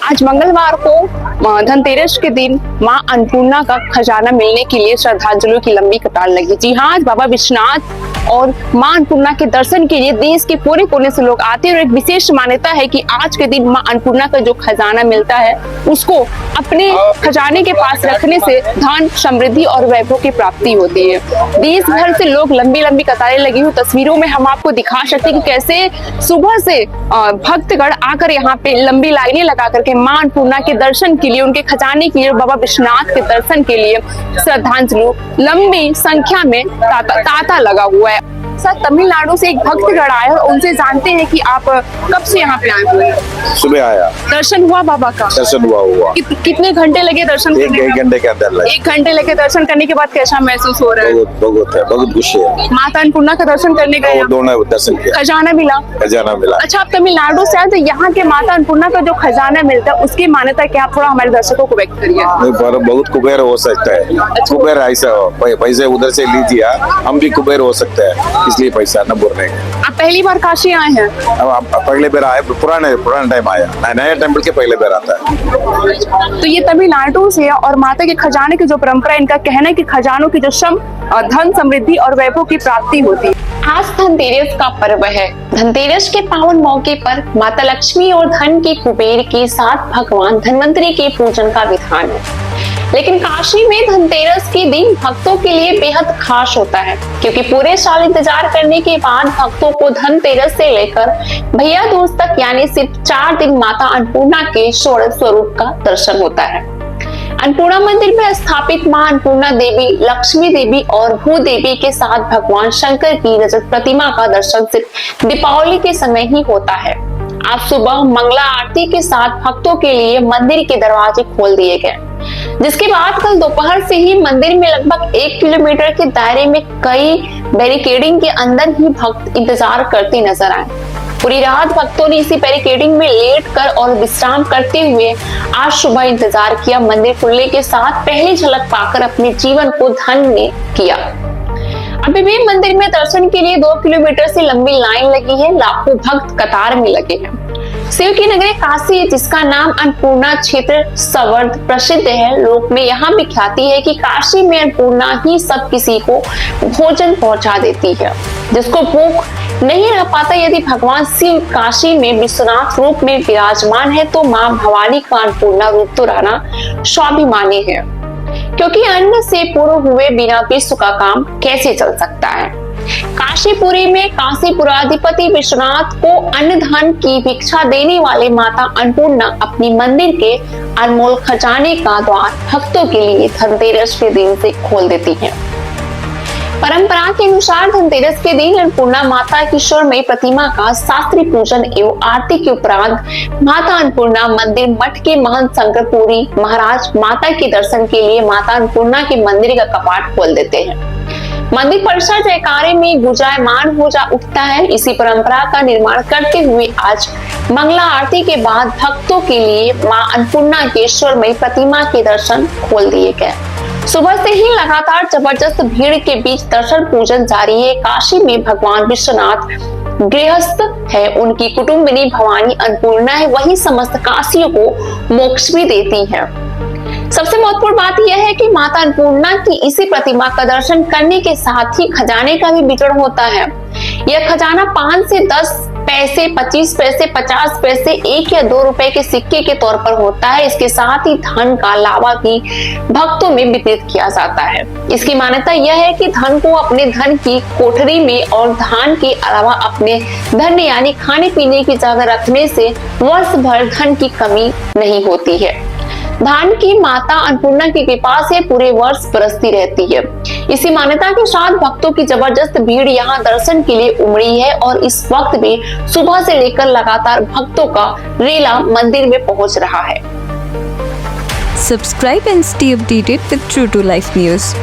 आज मंगलवार को धनतेरस के दिन मां अन्नपूर्णा का खजाना मिलने के लिए श्रद्धांजलियों की लंबी कतार लगी। जी हाँ, आज बाबा विश्वनाथ और मां अन्नपूर्णा के दर्शन के लिए देश के पूरे कोने से लोग आते हैं और एक विशेष मान्यता है कि आज के दिन मां अन्नपूर्णा का जो खजाना मिलता है उसको अपने खजाने के पास रखने से धन, समृद्धि और वैभव की प्राप्ति होती है। देश भर से लोग लंबी लंबी कतारें लगी हुई तस्वीरों में हम आपको दिखा सकते हैं कि कैसे सुबह से भक्तगण आकर यहाँ पे लंबी लाइनें लगा करके मां अन्नपूर्णा के दर्शन के लिए, उनके खजाने के लिए, बाबा विश्वनाथ के दर्शन के लिए श्रद्धांजलि लंबी संख्या में तांता लगा हुआ है। सर, तमिलनाडु से एक भक्तगण आए और उनसे जानते हैं कि आप कब से यहाँ पे आए हुए हैं? सुबह आया। दर्शन हुआ बाबा का? दर्शन हुआ। कितने घंटे लगे दर्शन करने? एक घंटे के अंदर लगे। 1 घंटे लगे दर्शन करने के बाद कैसा महसूस हो रहा है? बहुत खुशी है। माता अन्नपूर्णा का दर्शन करने गए? दोनों दर्शन किया। खजाना मिला? खजाना मिला। अच्छा, आप तमिलनाडु से आए तो यहाँ के माता अन्नपूर्णा का जो खजाना मिलता है उसकी मान्यता क्या, आप थोड़ा हमारे दर्शकों को व्यक्त करिए। बहुत कुबेर हो सकता है। कुबेर ऐसा पैसे उधर से लीजिए, हम भी कुबेर हो सकते हैं, इसलिए पैसा न बोल रहे हैं। आप पहली बार काशी आए हैं? अब पहले बार आए, पुराने टाइम आया, नया टेम्पल के पहले बार आता है। तो ये तमिलनाडु से और माता के खजाने की जो परंपरा, इनका कहना है कि खजानों की जो धन, समृद्धि और वैभव की प्राप्ति होती है। आज धनतेरस का पर्व है। धनतेरस के पावन मौके पर माता लक्ष्मी और धन के कुबेर के साथ भगवान धनवंतरी के पूजन का विधान है। लेकिन काशी में धनतेरस के दिन भक्तों के लिए बेहद खास होता है, क्योंकि पूरे साल इंतजार करने के बाद भक्तों को धनतेरस से लेकर भैया दूज तक यानी सिर्फ 4 दिन माता अन्नपूर्णा के षोडश स्वरूप का दर्शन होता है। अन्नपूर्णा मंदिर में स्थापित मां अन्नपूर्णा देवी, लक्ष्मी देवी और भूदेवी के साथ भगवान शंकर की रजत प्रतिमा का दर्शन सिर्फ दीपावली के समय ही होता है। आज सुबह मंगला आरती के साथ भक्तों के लिए मंदिर के दरवाजे खोल दिए गए, जिसके बाद कल दोपहर से ही मंदिर में लगभग 1 किलोमीटर के दायरे में कई बैरिकेडिंग के अंदर ही भक्त इंतजार करते नजर आए। पूरी रात भक्तों ने इसी बैरिकेडिंग में लेट कर और विश्राम करते हुए आज सुबह इंतजार किया। मंदिर खुलने के साथ पहली झलक पाकर अपने जीवन को धन्य किया। अभी भी मंदिर में दर्शन के लिए 2 किलोमीटर से लंबी लाइन लगी है। लाखों भक्त कतार में लगे हैं। शिव की नगरी काशी, जिसका नाम अन्नपूर्णा क्षेत्र सर्वत्र प्रसिद्ध है, लोक में यहाँ भी ख्याति है कि काशी में अन्नपूर्णा ही सब किसी को भोजन पहुंचा देती है। जिसको भूख नहीं रह पाता, यदि भगवान शिव काशी में विश्वनाथ रूप में विराजमान है तो माँ भवानी का अन्नपूर्णा रूप तो रहना स्वाभिमानी है, क्योंकि अन्न से पूर्ण हुए बिना विश्व का काम कैसे चल सकता है। काशीपुरी में काशीपुराधिपति विश्वनाथ को अन्न धन की भिक्षा देने वाले माता अन्नपूर्णा अपनी मंदिर के अनमोल खजाने का द्वार भक्तों के लिए धनतेरस के दिन से खोल देती है। परंपरा के अनुसार धनतेरस के दिन अन्नपूर्णा माता की स्वर्णमयी प्रतिमा का शास्त्रीय पूजन एवं आरती के उपरांत माता अन्नपूर्णा मंदिर मठ के महंत शंकरपुरी महाराज माता के दर्शन के लिए माता अन्नपूर्णा के मंदिर का कपाट खोल देते हैं। मंदिर परिसर जयकारे में गुंजायमान हो जा उठता है। इसी परंपरा का निर्माण करते हुए आज मंगला आरती के बाद भक्तों के लिए मां अन्नपूर्णा के स्वर्णमयी प्रतिमा के दर्शन खोल दिए गए। सुबह से ही लगातार जबरदस्त भीड़ के बीच दर्शन पूजन जारी है। काशी में भगवान विश्वनाथ गृहस्थ है, उनकी कुटुंबिनी भवानी अन्नपूर्णा है, वही समस्त काशियों को मोक्ष भी देती है। सबसे महत्वपूर्ण बात यह है कि माता अन्नपूर्णा की इसी प्रतिमा का दर्शन करने के साथ ही खजाने का भी वितरण होता है। यह खजाना 5 से 10 पैसे, 25 पैसे, 50 पैसे, 1 या 2 रुपए के सिक्के के तौर पर होता है। इसके साथ ही धन का लावा भी भक्तों में वितरित किया जाता है। इसकी मान्यता यह है कि धन को अपने धन की कोठरी में और धान के अलावा अपने धन यानी खाने पीने की जगह रखने से वर्ष भर धन की कमी नहीं होती है। धान की माता अन्नपूर्णा की कृपा से पूरे वर्ष बरसती रहती है। इसी मान्यता के साथ भक्तों की जबरदस्त भीड़ यहाँ दर्शन के लिए उमड़ी है और इस वक्त भी सुबह से लेकर लगातार भक्तों का रेला मंदिर में पहुंच रहा है। Subscribe and stay updated with True to Life News.